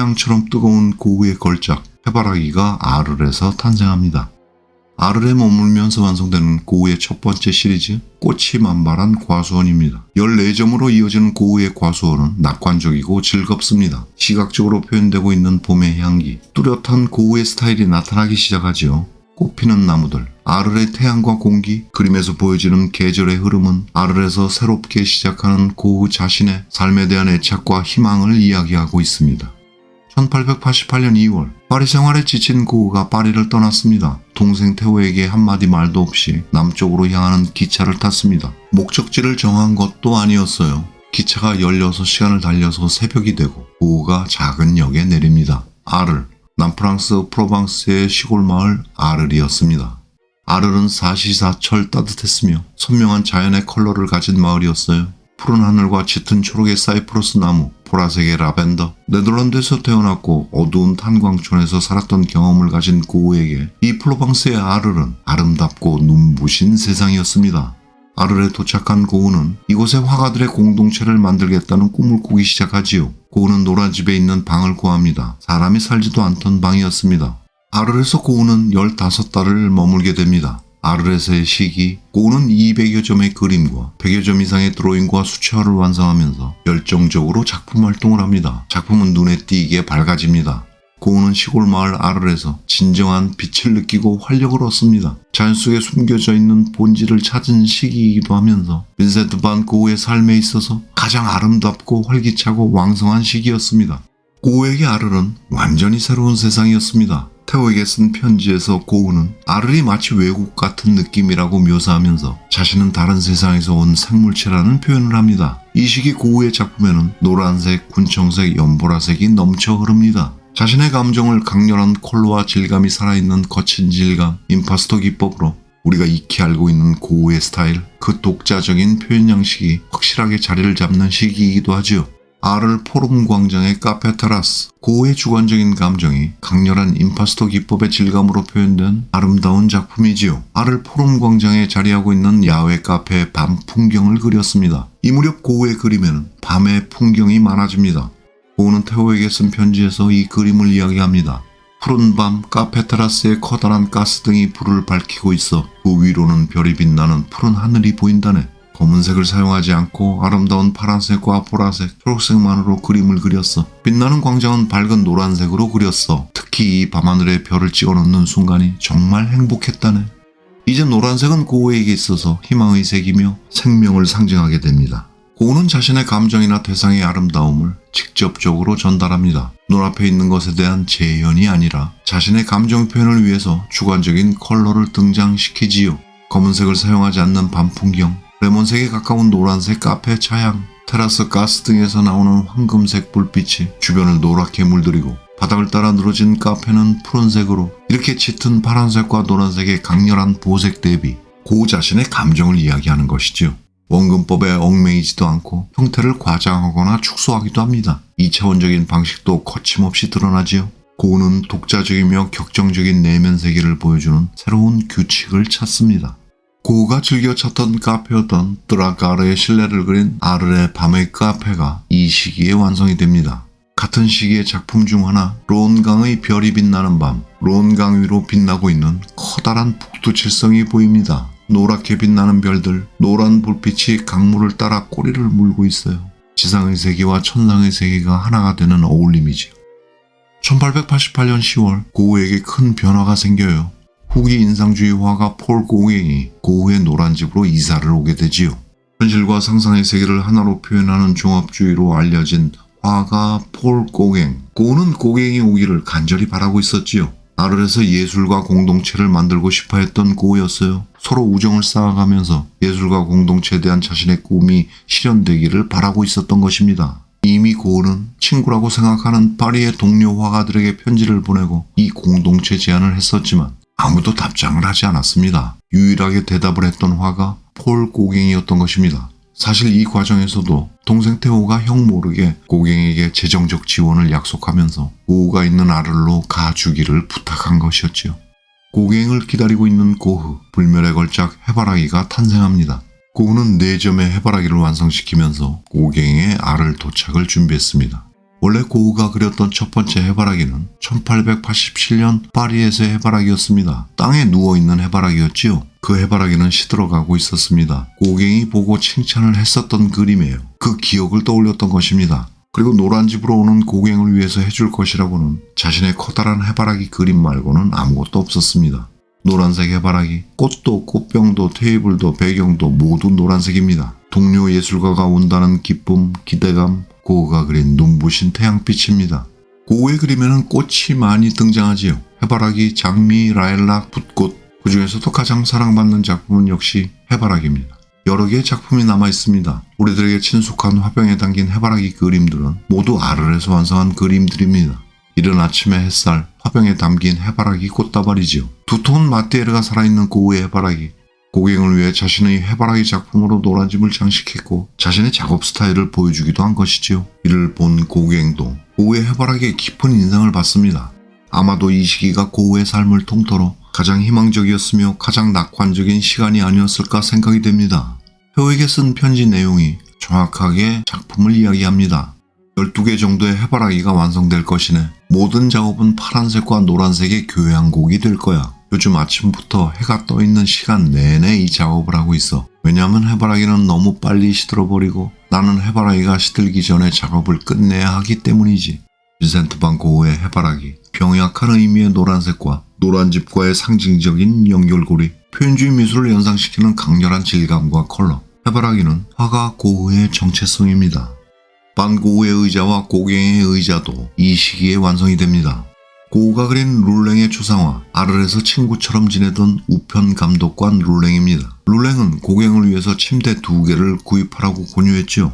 태양처럼 뜨거운 고우의 걸작 해바라기가 아르에서 탄생합니다. 아르에 머물면서 완성되는 고우의 첫 번째 시리즈 꽃이 만발한 과수원입니다. 14점으로 이어지는 고우의 과수원은 낙관적이고 즐겁습니다. 시각적으로 표현되고 있는 봄의 향기, 뚜렷한 고우의 스타일이 나타나기 시작하지요. 꽃피는 나무들, 아르의 태양과 공기, 그림에서 보여지는 계절의 흐름은 아르에서 새롭게 시작하는 고우 자신의 삶에 대한 애착과 희망을 이야기하고 있습니다. 1888년 2월 파리 생활에 지친 고우가 파리를 떠났습니다. 동생 테오에게 한마디 말도 없이 남쪽으로 향하는 기차를 탔습니다. 목적지를 정한 것도 아니었어요. 기차가 16시간을 달려서 새벽이 되고 고우가 작은 역에 내립니다. 아르, 남프랑스 프로방스의 시골 마을 아르이었습니다. 아르는 사시사철 따뜻했으며 선명한 자연의 컬러를 가진 마을이었어요. 푸른 하늘과 짙은 초록의 사이프러스 나무, 보라색의 라벤더, 네덜란드에서 태어났고 어두운 탄광촌에서 살았던 경험을 가진 고우에게 이 프로방스의 아르는 아름답고 눈부신 세상이었습니다. 아르에 도착한 고우는 이곳의 화가들의 공동체를 만들겠다는 꿈을 꾸기 시작하지요. 고우는 노란 집에 있는 방을 구합니다. 사람이 살지도 않던 방이었습니다. 아르에서 고우는 15달을 머물게 됩니다. 아르에서의 시기, 고우는 200여 점의 그림과 100여 점 이상의 드로잉과 수채화를 완성하면서 열정적으로 작품 활동을 합니다. 작품은 눈에 띄게 밝아집니다. 고우는 시골 마을 아르에서 진정한 빛을 느끼고 활력을 얻습니다. 자연 속에 숨겨져 있는 본질을 찾은 시기이기도 하면서 빈센트 반 고우의 삶에 있어서 가장 아름답고 활기차고 왕성한 시기였습니다. 고우에게 아르는 완전히 새로운 세상이었습니다. 테오에게 쓴 편지에서 고우는 아르이 마치 외국 같은 느낌이라고 묘사하면서 자신은 다른 세상에서 온 생물체라는 표현을 합니다. 이 시기 고우의 작품에는 노란색, 군청색, 연보라색이 넘쳐 흐릅니다. 자신의 감정을 강렬한 컬러와 질감이 살아있는 거친 질감, 임파스터 기법으로 우리가 익히 알고 있는 고우의 스타일, 그 독자적인 표현 양식이 확실하게 자리를 잡는 시기이기도 하지요. 아르 포rum 광장의 카페 테라스, 고우의 주관적인 감정이 강렬한 임파스터 기법의 질감으로 표현된 아름다운 작품이지요. 아르 포rum 광장에 자리하고 있는 야외 카페의 밤 풍경을 그렸습니다. 이 무렵 고우의 그림에는 밤의 풍경이 많아집니다. 고우는 테오에게 쓴 편지에서 이 그림을 이야기합니다. 푸른 밤 카페 테라스의 커다란 가스등이 불을 밝히고 있어 그 위로는 별이 빛나는 푸른 하늘이 보인다네. 검은색을 사용하지 않고 아름다운 파란색과 보라색, 초록색만으로 그림을 그렸어. 빛나는 광장은 밝은 노란색으로 그렸어. 특히 이 밤하늘에 별을 찍어놓는 순간이 정말 행복했다네. 이제 노란색은 고우에게 있어서 희망의 색이며 생명을 상징하게 됩니다. 고우는 자신의 감정이나 대상의 아름다움을 직접적으로 전달합니다. 눈앞에 있는 것에 대한 재현이 아니라 자신의 감정 표현을 위해서 주관적인 컬러를 등장시키지요. 검은색을 사용하지 않는 밤 풍경, 레몬색에 가까운 노란색 카페 차양, 테라스 가스 등에서 나오는 황금색 불빛이 주변을 노랗게 물들이고 바닥을 따라 늘어진 카페는 푸른색으로, 이렇게 짙은 파란색과 노란색의 강렬한 보색 대비, 고우 자신의 감정을 이야기하는 것이지요. 원근법에 얽매이지도 않고 형태를 과장하거나 축소하기도 합니다. 2차원적인 방식도 거침없이 드러나지요. 고우는 독자적이며 격정적인 내면 세계를 보여주는 새로운 규칙을 찾습니다. 고우가 즐겨 찾던 카페였던 드라가르의 실내를 그린 아르의 밤의 카페가 이 시기에 완성이 됩니다. 같은 시기의 작품 중 하나, 론강의 별이 빛나는 밤, 론강 위로 빛나고 있는 커다란 북두칠성이 보입니다. 노랗게 빛나는 별들, 노란 불빛이 강물을 따라 꼬리를 물고 있어요. 지상의 세계와 천상의 세계가 하나가 되는 어울림이지요. 1888년 10월 고우에게 큰 변화가 생겨요. 후기 인상주의 화가 폴 고갱이 고우의 노란 집으로 이사를 오게 되지요. 현실과 상상의 세계를 하나로 표현하는 종합주의로 알려진 화가 폴 고갱. 고우는 고갱이 오기를 간절히 바라고 있었지요. 아르에서 예술과 공동체를 만들고 싶어 했던 고우였어요. 서로 우정을 쌓아가면서 예술과 공동체에 대한 자신의 꿈이 실현되기를 바라고 있었던 것입니다. 이미 고우는 친구라고 생각하는 파리의 동료 화가들에게 편지를 보내고 이 공동체 제안을 했었지만 아무도 답장을 하지 않았습니다. 유일하게 대답을 했던 화가 폴 고갱이었던 것입니다. 사실 이 과정에서도 동생 테오가 형 모르게 고갱에게 재정적 지원을 약속하면서 고우가 있는 아르로 가주기를 부탁한 것이었지요. 고갱을 기다리고 있는 고흐, 불멸의 걸작 해바라기가 탄생합니다. 고흐는 4점의 해바라기를 완성시키면서 고갱의 아르 도착을 준비했습니다. 원래 고흐가 그렸던 첫 번째 해바라기는 1887년 파리에서의 해바라기였습니다. 땅에 누워있는 해바라기였지요. 그 해바라기는 시들어가고 있었습니다. 고갱이 보고 칭찬을 했었던 그림이에요. 그 기억을 떠올렸던 것입니다. 그리고 노란 집으로 오는 고갱을 위해서 해줄 것이라고는 자신의 커다란 해바라기 그림 말고는 아무것도 없었습니다. 노란색 해바라기, 꽃도 꽃병도 테이블도 배경도 모두 노란색입니다. 동료 예술가가 온다는 기쁨, 기대감, 고흐가 그린 눈부신 태양빛입니다. 고흐의 그림에는 꽃이 많이 등장하지요. 해바라기, 장미, 라일락, 붓꽃. 그 중에서도 가장 사랑받는 작품은 역시 해바라기입니다. 여러 개의 작품이 남아 있습니다. 우리들에게 친숙한 화병에 담긴 해바라기 그림들은 모두 아르레에서 완성한 그림들입니다. 이른 아침의 햇살, 화병에 담긴 해바라기 꽃다발이지요. 두터운 마테리얼가 살아있는 고흐의 해바라기. 고갱을 위해 자신의 해바라기 작품으로 노란 집을 장식했고 자신의 작업 스타일을 보여주기도 한 것이지요. 이를 본 고갱도 고흐의 해바라기에 깊은 인상을 받습니다. 아마도 이 시기가 고흐의 삶을 통틀어 가장 희망적이었으며 가장 낙관적인 시간이 아니었을까 생각이 됩니다. 표에게 쓴 편지 내용이 정확하게 작품을 이야기합니다. 12개 정도의 해바라기가 완성될 것이네. 모든 작업은 파란색과 노란색의 교향곡이 될 거야. 요즘 아침부터 해가 떠 있는 시간 내내 이 작업을 하고 있어. 왜냐하면 해바라기는 너무 빨리 시들어버리고 나는 해바라기가 시들기 전에 작업을 끝내야 하기 때문이지. 빈센트 반 고흐의 해바라기, 병약한 의미의 노란색과 노란 집과의 상징적인 연결고리, 표현주의 미술을 연상시키는 강렬한 질감과 컬러. 해바라기는 화가 고흐의 정체성입니다. 반 고흐의 의자와 고갱의 의자도 이 시기에 완성이 됩니다. 고흐가 그린 룰랭의 초상화, 아르에서 친구처럼 지내던 우편 감독관 룰랭입니다. 룰랭은 고갱을 위해서 침대 2개를 구입하라고 권유했지요.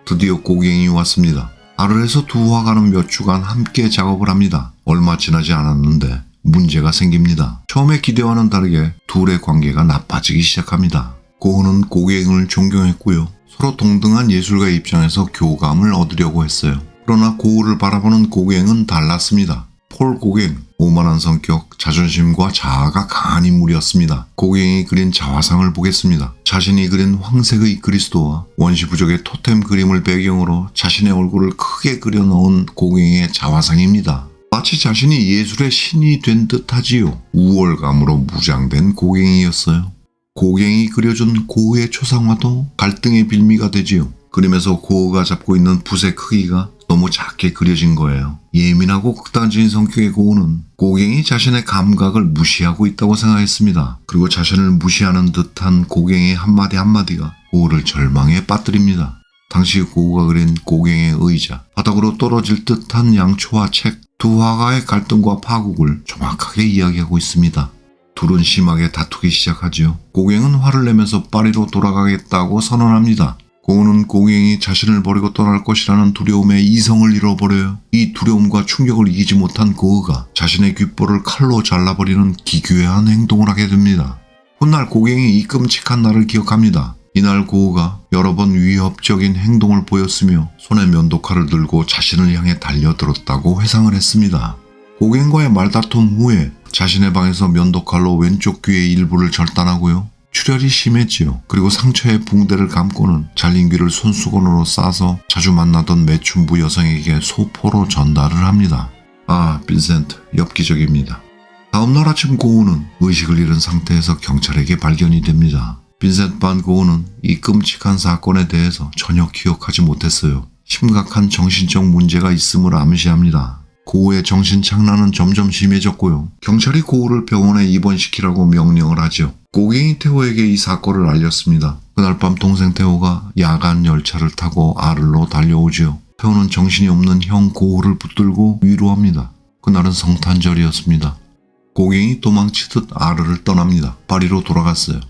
드디어 고갱이 왔습니다. 아르에서 두 화가는 몇 주간 함께 작업을 합니다. 얼마 지나지 않았는데 문제가 생깁니다. 처음에 기대와는 다르게 둘의 관계가 나빠지기 시작합니다. 고흐는 고갱을 존경했고요. 서로 동등한 예술가의 입장에서 교감을 얻으려고 했어요. 그러나 고흐를 바라보는 고갱은 달랐습니다. 폴 고갱, 오만한 성격, 자존심과 자아가 강한 인물이었습니다. 고갱이 그린 자화상을 보겠습니다. 자신이 그린 황색의 그리스도와 원시부족의 토템 그림을 배경으로 자신의 얼굴을 크게 그려넣은 고갱의 자화상입니다. 마치 자신이 예술의 신이 된 듯하지요. 우월감으로 무장된 고갱이였어요. 고갱이 그려준 고흐의 초상화도 갈등의 빌미가 되지요. 그림에서 고흐가 잡고 있는 붓의 크기가 너무 작게 그려진 거예요. 예민하고 극단적인 성격의 고흐는 고갱이 자신의 감각을 무시하고 있다고 생각했습니다. 그리고 자신을 무시하는 듯한 고갱의 한마디 한마디가 고흐를 절망에 빠뜨립니다. 당시 고흐가 그린 고갱의 의자, 바닥으로 떨어질 듯한 양초와 책, 두 화가의 갈등과 파국을 정확하게 이야기하고 있습니다. 둘은 심하게 다투기 시작하지요. 고갱은 화를 내면서 파리로 돌아가겠다고 선언합니다. 고흐는 고갱이 자신을 버리고 떠날 것이라는 두려움에 이성을 잃어버려요. 이 두려움과 충격을 이기지 못한 고흐가 자신의 귓볼을 칼로 잘라버리는 기괴한 행동을 하게 됩니다. 훗날 고갱이 이 끔찍한 날을 기억합니다. 이날 고흐가 여러 번 위협적인 행동을 보였으며 손에 면도칼을 들고 자신을 향해 달려들었다고 회상을 했습니다. 고갱과의 말다툼 후에 자신의 방에서 면도칼로 왼쪽 귀의 일부를 절단하고요. 출혈이 심했지요. 그리고 상처에 붕대를 감고는 잘린 귀를 손수건으로 싸서 자주 만나던 매춘부 여성에게 소포로 전달을 합니다. 아, 빈센트, 엽기적입니다. 다음날 아침 고흐는 의식을 잃은 상태에서 경찰에게 발견이 됩니다. 빈센트 반 고흐는 이 끔찍한 사건에 대해서 전혀 기억하지 못했어요. 심각한 정신적 문제가 있음을 암시합니다. 고흐의 정신착란은 점점 심해졌고요. 경찰이 고흐를 병원에 입원시키라고 명령을 하죠. 고갱이 테오에게 이 사건을 알렸습니다. 그날 밤 동생 테오가 야간 열차를 타고 아르로 달려오지요. 테오는 정신이 없는 형 고흐를 붙들고 위로합니다. 그날은 성탄절이었습니다. 고갱이 도망치듯 아르를 떠납니다. 파리로 돌아갔어요.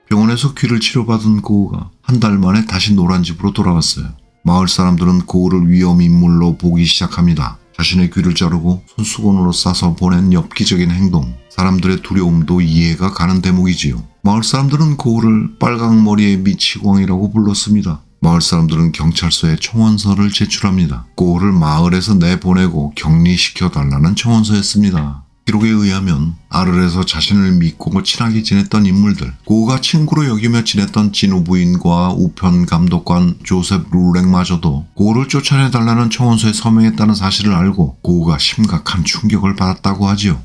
병원에서 귀를 치료받은 고흐가 한 달 만에 다시 노란 집으로 돌아왔어요. 마을 사람들은 고흐를 위험인물로 보기 시작합니다. 자신의 귀를 자르고 손수건으로 싸서 보낸 엽기적인 행동, 사람들의 두려움도 이해가 가는 대목이지요. 마을 사람들은 고흐를 빨강머리의 미치광이라고 불렀습니다. 마을 사람들은 경찰서에 청원서를 제출합니다. 고흐를 마을에서 내보내고 격리시켜달라는 청원서였습니다. 기록에 의하면 아르에서 자신을 믿고 친하게 지냈던 인물들, 고우가 친구로 여기며 지냈던 진우 부인과 우편 감독관 조셉 룰렉마저도 고우를 쫓아내달라는 청원서에 서명했다는 사실을 알고 고우가 심각한 충격을 받았다고 하지요.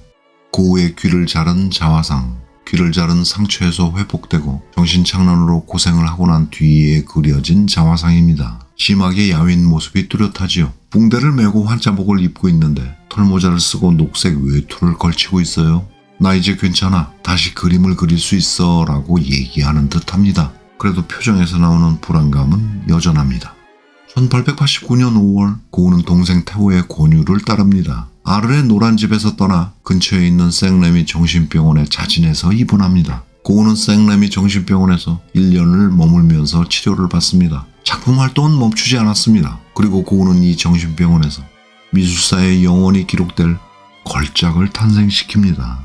고우의 귀를 자른 자화상, 귀를 자른 상처에서 회복되고 정신착란으로 고생을 하고 난 뒤에 그려진 자화상입니다. 심하게 야윈 모습이 뚜렷하지요. 붕대를 메고 환자복을 입고 있는데 털모자를 쓰고 녹색 외투를 걸치고 있어요. 나 이제 괜찮아. 다시 그림을 그릴 수 있어 라고 얘기하는 듯합니다. 그래도 표정에서 나오는 불안감은 여전합니다. 1889년 5월 고우는 동생 테오의 권유를 따릅니다. 아르의 노란 집에서 떠나 근처에 있는 생레미 정신병원에 자진해서 입원합니다. 고우는 생레미 정신병원에서 1년을 머물면서 치료를 받습니다. 작품 활동은 멈추지 않았습니다. 그리고 고우는 이 정신병원에서 미술사에 영원히 기록될 걸작을 탄생시킵니다.